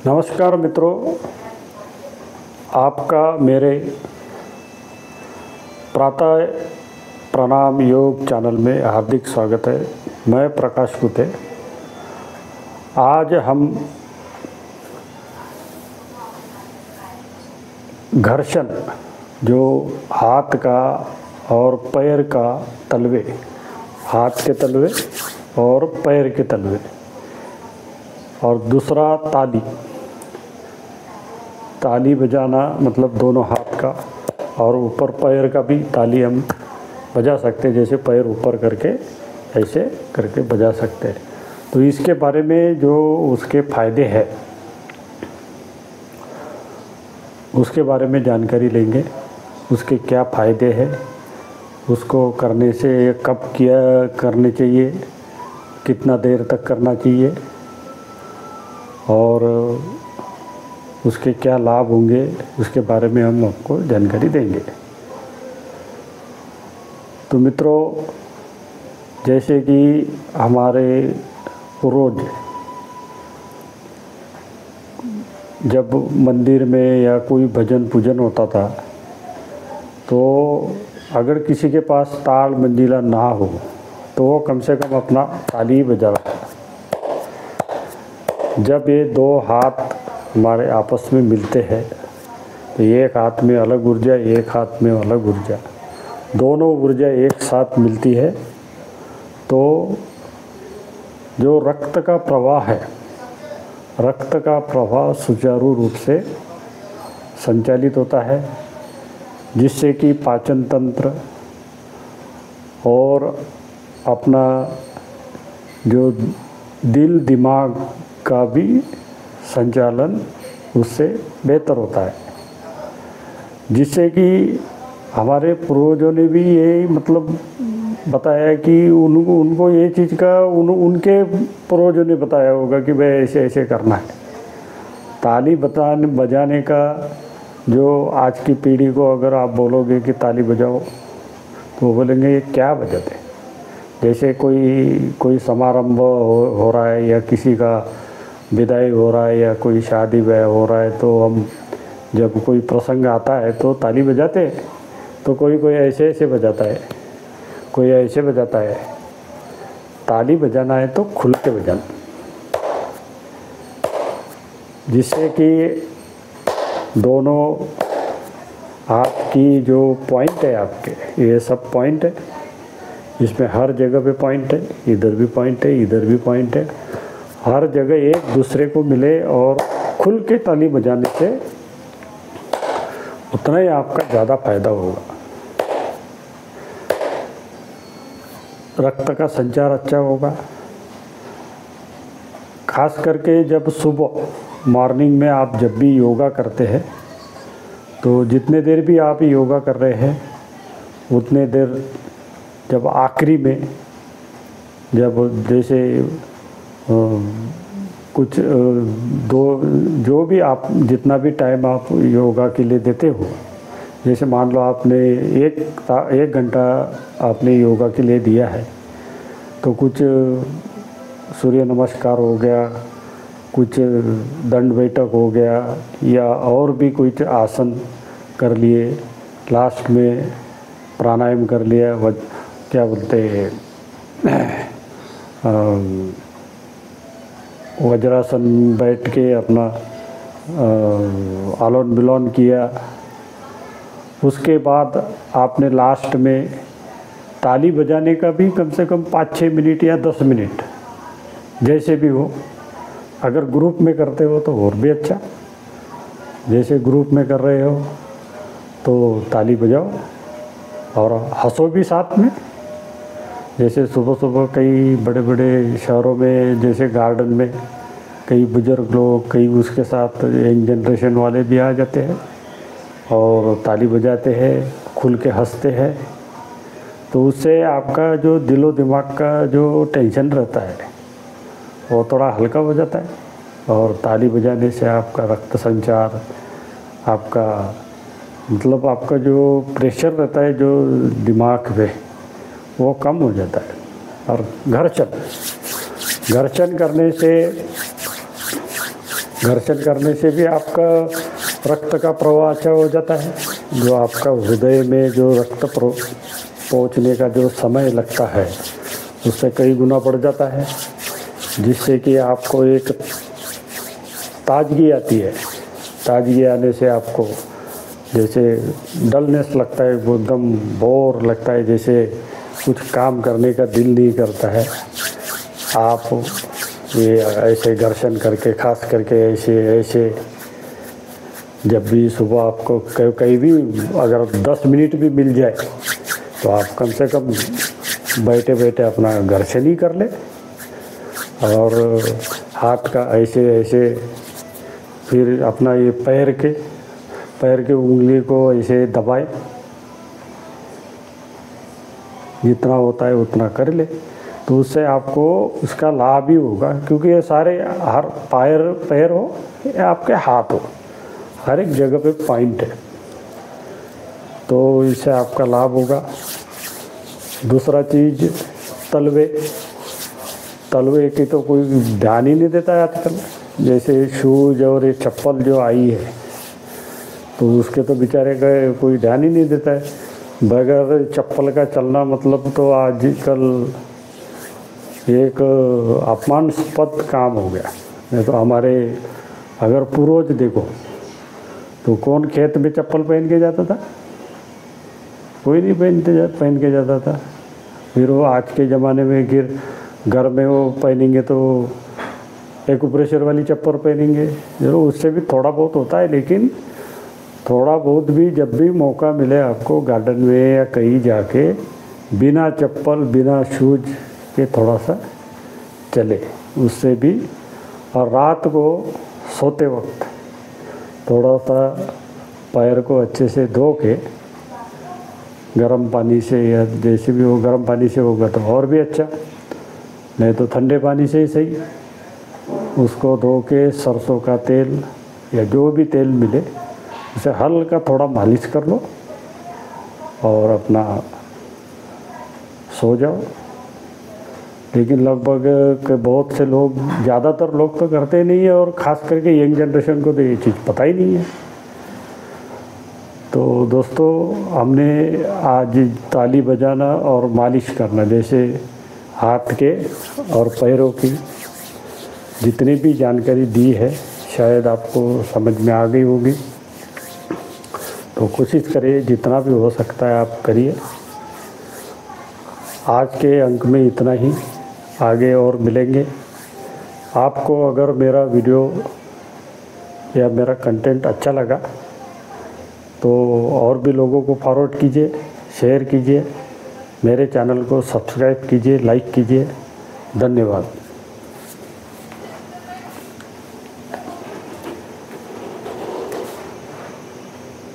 नमस्कार मित्रों, आपका मेरे प्रातः प्रणाम योग चैनल में हार्दिक स्वागत है। मैं प्रकाश कुते। आज हम घर्षण, जो हाथ का और पैर का तलवे, हाथ के तलवे और पैर के तलवे, और दूसरा ताली बजाना, मतलब दोनों हाथ का और ऊपर पैर का भी ताली हम बजा सकते हैं। जैसे पैर ऊपर करके ऐसे करके बजा सकते हैं। तो इसके बारे में जो उसके फ़ायदे हैं उसके बारे में जानकारी लेंगे। उसके क्या फ़ायदे हैं, उसको करने से कब किया करने चाहिए, कितना देर तक करना चाहिए और उसके क्या लाभ होंगे, उसके बारे में हम आपको जानकारी देंगे। तो मित्रों, जैसे कि हमारे पूर्वज जब मंदिर में या कोई भजन पूजन होता था, तो अगर किसी के पास ताल मंजीरा ना हो तो वो कम से कम अपना ताली बजा रहा था। जब ये दो हाथ हमारे आपस में मिलते हैं तो एक हाथ में अलग ऊर्जा, एक हाथ में अलग ऊर्जा, दोनों ऊर्जा एक साथ मिलती है तो जो रक्त का प्रवाह है, रक्त का प्रवाह सुचारू रूप से संचालित होता है, जिससे कि पाचन तंत्र और अपना जो दिल दिमाग का भी संचालन उससे बेहतर होता है। जिससे कि हमारे पूर्वजों ने भी ये मतलब बताया कि उनको ये चीज़ का उनके पूर्वजों ने बताया होगा कि भाई ऐसे ऐसे करना है। ताली बजाने का जो आज की पीढ़ी को अगर आप बोलोगे कि ताली बजाओ तो वो बोलेंगे ये क्या बजाते। जैसे कोई समारंभ हो रहा है या किसी का विदाई हो रहा है या कोई शादी ब्याह हो रहा है, तो हम जब कोई प्रसंग आता है तो ताली बजाते हैं। तो कोई ऐसे ऐसे बजाता है, कोई ऐसे बजाता है। ताली बजाना है तो खुल के बजाना, जिससे कि दोनों हाथ की जो पॉइंट है आपके, ये सब पॉइंट है, इसमें हर जगह पे पॉइंट है, इधर भी पॉइंट है, इधर भी पॉइंट है, हर जगह एक दूसरे को मिले और खुल के ताली बजाने से उतना ही आपका ज़्यादा फायदा होगा। रक्त का संचार अच्छा होगा। खास करके जब सुबह मॉर्निंग में आप जब भी योगा करते हैं, तो जितने देर भी आप योगा कर रहे हैं उतने देर जब आखिरी में जब जैसे कुछ जो भी आप जितना भी टाइम आप योगा के लिए देते हो, जैसे मान लो आपने एक घंटा आपने योगा के लिए दिया है, तो कुछ सूर्य नमस्कार हो गया, कुछ दंड बैठक हो गया या और भी कुछ आसन कर लिए, लास्ट में प्राणायाम कर लिया, क्या बोलते हैं वज्रासन बैठ के अपना आलोन विलोन किया। उसके बाद आपने लास्ट में ताली बजाने का भी कम से कम 5-6 मिनट या 10 मिनट जैसे भी हो। अगर ग्रुप में करते हो तो और भी अच्छा। जैसे ग्रुप में कर रहे हो तो ताली बजाओ और हंसो भी साथ में। जैसे सुबह सुबह कई बड़े बड़े शहरों में, जैसे गार्डन में कई बुजुर्ग लोग, कई उसके साथ यंग जनरेशन वाले भी आ जाते हैं और ताली बजाते हैं, खुल के हंसते हैं। तो उससे आपका जो दिलो दिमाग का जो टेंशन रहता है वो थोड़ा हल्का हो जाता है। और ताली बजाने से आपका रक्त संचार, आपका मतलब आपका जो प्रेशर रहता है जो दिमाग पे, वो कम हो जाता है। और घर्षण करने से घर्षण करने से भी आपका रक्त का प्रवाह अच्छा हो जाता है, जो आपका हृदय में जो रक्त पहुंचने का जो समय लगता है उससे कई गुना बढ़ जाता है, जिससे कि आपको एक ताजगी आती है। ताजगी आने से आपको जैसे डलनेस लगता है, वो एकदम बोर लगता है, जैसे कुछ काम करने का दिल नहीं करता है। आप ये ऐसे घर्षण करके, खास करके ऐसे जब भी सुबह आपको कहीं भी अगर 10 मिनट भी मिल जाए तो आप कम से कम बैठे बैठे अपना घर्षण ही कर ले, और हाथ का ऐसे फिर अपना ये पैर के उंगली को ऐसे दबाए, जितना होता है उतना कर ले, तो उससे आपको उसका लाभ ही होगा। क्योंकि ये सारे हर पैर हो या आपके हाथ हो, हर एक जगह पे पॉइंट है, तो इससे आपका लाभ होगा। दूसरा चीज़ तलवे की तो कोई ध्यान ही नहीं देता है आजकल। जैसे शूज और ये चप्पल जो आई है तो उसके तो बेचारे का कोई ध्यान ही नहीं देता है। बगैर चप्पल का चलना मतलब तो आजकल एक अपमानास्पद काम हो गया। नहीं तो हमारे अगर पूर्वज देखो तो कौन खेत में चप्पल पहन के जाता था? कोई नहीं पहन के जाता था। फिर वो आज के ज़माने में फिर घर में वो पहनेंगे तो एक प्रेशर वाली चप्पल पहनेंगे, जरूर उससे भी थोड़ा बहुत होता है, लेकिन थोड़ा बहुत भी जब भी मौका मिले आपको गार्डन में या कहीं जाके बिना चप्पल बिना शूज के थोड़ा सा चले, उससे भी। और रात को सोते वक्त थोड़ा सा पैर को अच्छे से धो के गर्म पानी से, या जैसे भी वो गर्म पानी से होगा तो और भी अच्छा, नहीं तो ठंडे पानी से ही सही। उसको धो के सरसों का तेल या जो भी तेल मिले उसे हल्का थोड़ा मालिश कर लो और अपना सो जाओ। लेकिन लगभग बहुत से लोग, ज़्यादातर लोग तो करते नहीं है, और ख़ास करके यंग जनरेशन को तो ये चीज़ पता ही नहीं है। तो दोस्तों, हमने आज ताली बजाना और मालिश करना जैसे हाथ के और पैरों की जितनी भी जानकारी दी है, शायद आपको समझ में आ गई होगी। तो कोशिश करिए, जितना भी हो सकता है आप करिए। आज के अंक में इतना ही, आगे और मिलेंगे। आपको अगर मेरा वीडियो या मेरा कंटेंट अच्छा लगा तो और भी लोगों को फॉरवर्ड कीजिए, शेयर कीजिए, मेरे चैनल को सब्सक्राइब कीजिए, लाइक कीजिए। धन्यवाद।